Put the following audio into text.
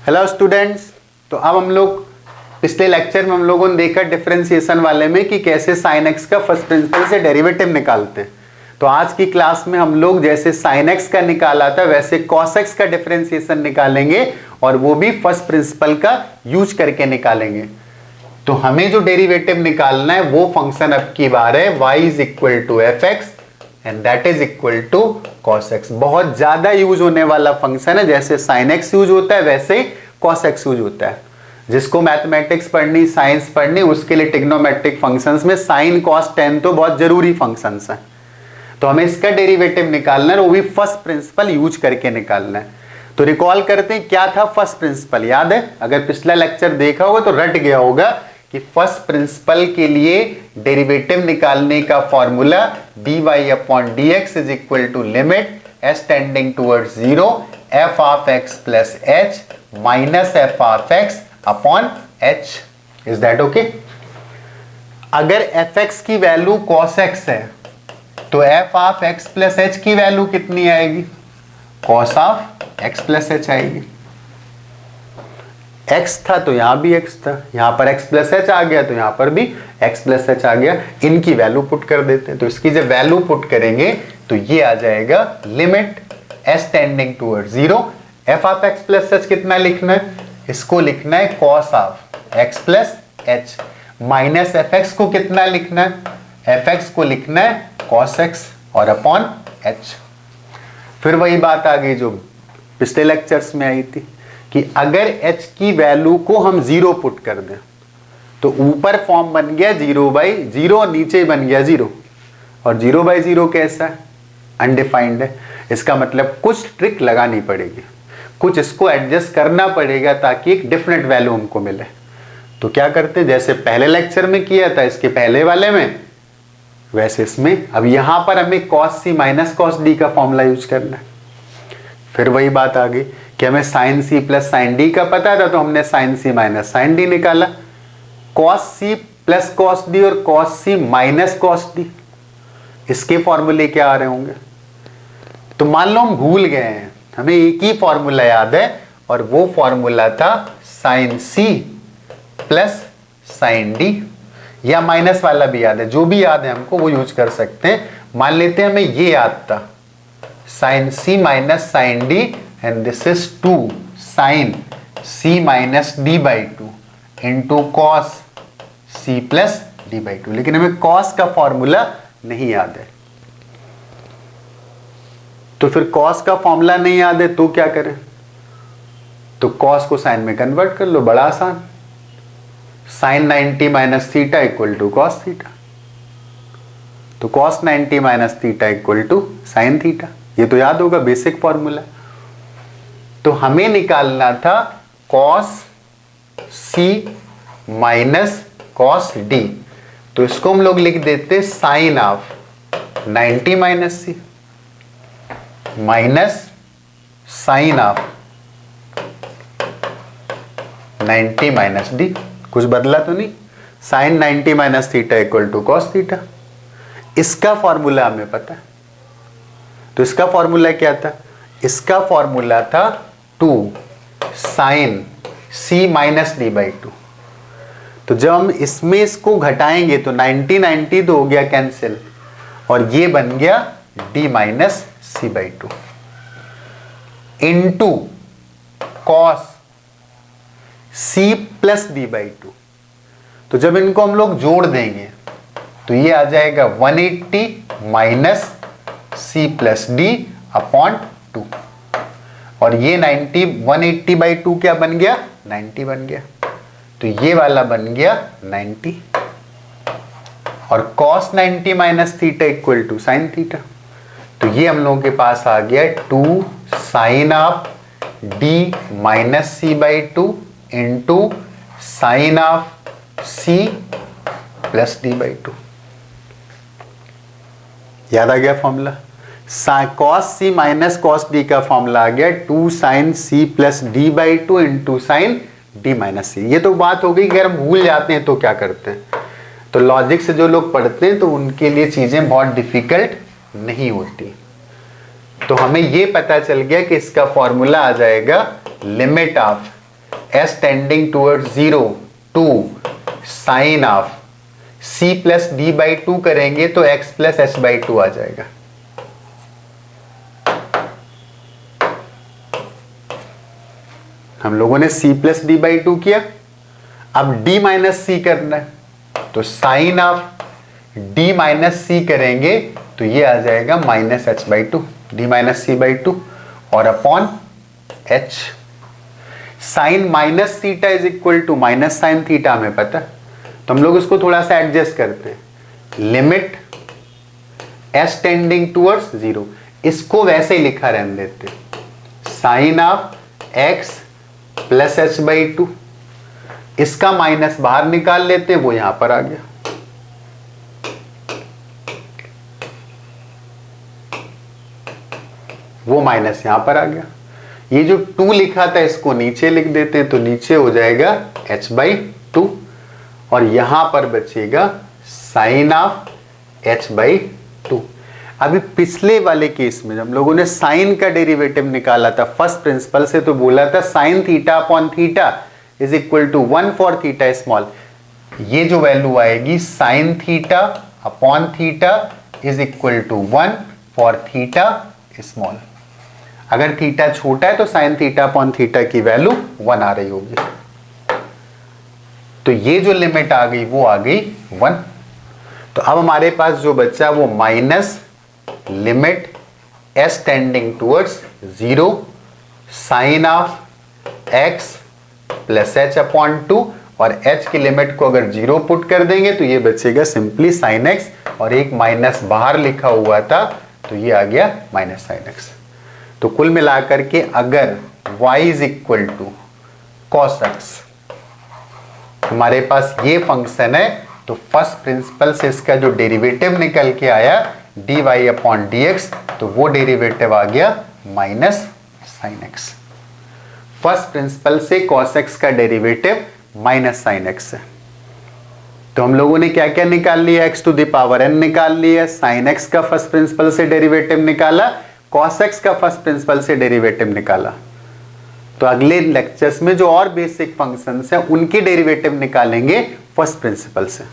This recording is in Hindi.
Hello students. तो अब हम लोग पिछले लेक्चर में हम लोगों ने देखा डिफरेंशिएशन वाले में कि कैसे sin x का फर्स्ट प्रिंसिपल से डेरिवेटिव निकालते हैं। तो आज की क्लास में हम लोग जैसे sin x का निकाला था वैसे cos x का डिफरेंशिएशन निकालेंगे और वो भी फर्स्ट प्रिंसिपल का यूज करके निकालेंगे। तो हमें जो डेरिवेटिव निकालना है वो फंक्शन अब की बार है y is equal to f x and that is equal to cos x। बहुत ज्यादा यूज होने वाला फंक्शन है, जैसे sin x यूज होता है वैसे ही cos x यूज होता है। जिसको मैथमेटिक्स पढ़नी, साइंस पढ़नी, उसके लिए ट्रिग्नोमेट्रिक फंक्शंस में sin cos tan तो बहुत जरूरी फंक्शंस हैं। तो हमें इसका डेरिवेटिव निकालना है, वो भी फर्स्ट प्रिंसिपल यूज करके निकालना है। तो रिकॉल करते हैं क्या था फर्स्ट प्रिंसिपल, याद है? अगर पिछला लेक्चर देखा होगा तो रट गया होगा कि फर्स्ट प्रिंसिपल के लिए डेरिवेटिव निकालने का formula dy upon dx is equal to limit s tending towards 0 f of x plus h minus f of x upon h। Is that okay? अगर fx की वैल्यू cos x है तो f of x plus h की वैल्यू कितनी आएगी? cos of x plus h आएगी। x था तो यहां भी x था, यहां पर x प्लस h आ गया तो यहां पर भी x प्लस h आ गया। इनकी वैल्यू पुट कर देते हैं। तो इसकी जब वैल्यू पुट करेंगे तो ये आ जाएगा limit s tending towards 0 f of x plus h कितना लिखना है? इसको लिखना है cos of x plus h minus fx को कितना लिखना है? fx को लिखना है cos x और अपॉन h। फिर वही बात आ गई जो पिछले लेक्चर्स में आई थी कि अगर h की वैल्यू को हम 0 पुट कर दें तो ऊपर फॉर्म बन गया 0/0, नीचे बन गया 0। और 0/0 कैसा है? अनडिफाइंड है। इसका मतलब कुछ ट्रिक लगानी पड़ेगी, कुछ इसको एडजस्ट करना पड़ेगा ताकि एक डिफरेंट वैल्यू हमको मिले। तो क्या करते हैं, जैसे पहले लेक्चर में किया था इसके पहले वाले में, वैसे इसमें अब यहां पर हमें cos c minus cos d का फॉर्मूला यूज करना है। फिर वही बात आ गई कि हमें sin c plus sin d का पता था तो हमने sin c minus sin d निकाला। cos c plus cos d और cos c minus cos d, इसके फॉर्मूले क्या आ रहे होंगे? तो मान लो हम भूल गए हैं, हमें एक ही फॉर्मूला याद है और वो फॉर्मूला था sin c plus sin d, या माइनस वाला भी याद है, जो भी याद है हमको वो यूज कर सकते हैं। मान लेते हैं हमें ये याद था sin c minus sin d and this is 2 sin c minus d/2 into cos c plus d/2, लेकिन हमें cos का फॉर्मूला नहीं याद है। तो फिर cos का फॉर्मूला नहीं याद है तो क्या करें? तो cos को sin में कन्वर्ट कर लो, बड़ा आसान। sin 90 minus theta equal to cos theta, तो cos 90 minus theta equal to sin theta. ये तो याद होगा, बेसिक फॉर्मूला। तो हमें निकालना था cos c minus cos d, तो इसको हम लोग लिख देते sin of 90 minus c minus sin of 90 minus d। कुछ बदला तो नहीं? sin 90 minus theta equal to cos theta, इसका फॉर्मूला हमें पता है। तो इसका फॉर्मूला क्या था? इसका फॉर्मूला था 2 sin c माइनस d/2। तो जब हम इसमें इसको घटाएंगे तो 90 तो हो गया कैंसिल और ये बन गया d minus c/2 into cos c plus d/2। तो जब इनको हम लोग जोड़ देंगे तो ये आ जाएगा 180 minus c plus d upon 2 और ये 180/2 क्या बन गया? 90 बन गया। तो ये वाला बन गया 90 और cos 90 minus theta equal to sin theta. तो ये हम लोगों के पास आ गया 2 sin of d minus c/2 into sine of c plus d/2। याद आ गया formula? cos c minus cos d का फॉर्मूला आ गया 2 sin c plus d/2 into sine d minus c। ये तो बात हो गई कि अगर हम भूल जाते हैं तो क्या करते हैं। तो लॉजिक से जो लोग पढ़ते हैं तो उनके लिए चीजें बहुत डिफिकल्ट नहीं होती। तो हमें ये पता चल गया कि इसका फॉर्मूला आ जाएगा limit of S tending towards 0 two sine of c plus d by two करेंगे तो x plus h by two आ जाएगा। हम लोगों ने c plus d by two किया, अब d माइनस सी करना है तो sine of d minus c करेंगे तो ये आ जाएगा minus h by two, d minus c by two और upon h। Sine minus theta is equal to minus sine theta हमें पता है, तो हम लोग इसको थोड़ा सा एडजस्ट करते हैं। लिमिट s टेंडिंग टूवर्ड्स 0, इसको वैसे ही लिखा रहने देते हैं, sine of x plus h by two, इसका माइनस बाहर निकाल लेते हैं, वो यहां पर आ गया। वो माइनस यहां पर आ गया। ये जो 2 लिखा था इसको नीचे लिख देते हैं तो नीचे हो जाएगा h बाई टू और यहां पर बचेगा sine of h by two. अभी पिछले वाले केस में हम लोगों ने साइन का डेरिवेटिव निकाला था फर्स्ट प्रिंसिपल से, तो बोला था sine theta upon theta is equal to 1 for theta small. ये जो वैल्यू आएगी sine theta upon theta is equal to 1 for theta small. अगर थीटा छोटा है तो साइन थीटा अपॉन थीटा की वैल्यू 1 आ रही होगी। तो ये जो लिमिट आ गई वो आ गई 1। तो अब हमारे पास जो बचा वो minus limit s tending towards 0 sine of x plus h upon 2 और h की लिमिट को अगर 0 पुट कर देंगे तो ये बचेगा सिंपली साइन x और एक माइनस बाहर लिखा हुआ था तो ये आ गया माइनस साइन x। तो कुल मिलाकर के अगर y is equal to cos x हमारे पास ये फंक्शन है तो फर्स्ट प्रिंसिपल से इसका जो डेरिवेटिव निकल के आया dy अपॉन dx तो वो डेरिवेटिव आ गया minus sine x. First principle से cos x का डेरिवेटिव माइनस साइन एक्स है। तो हम लोगों ने क्या क्या निकाल लिया, x to the power n निकाल लिया, साइन x का फर्स्ट प्रिंसिपल से डेरिवेटिव निकाला, cos x का फर्स्ट प्रिंसिपल से डेरिवेटिव निकाला। तो अगले लेक्चर्स में जो और बेसिक फंक्शंस हैं उनके डेरिवेटिव निकालेंगे फर्स्ट प्रिंसिपल से।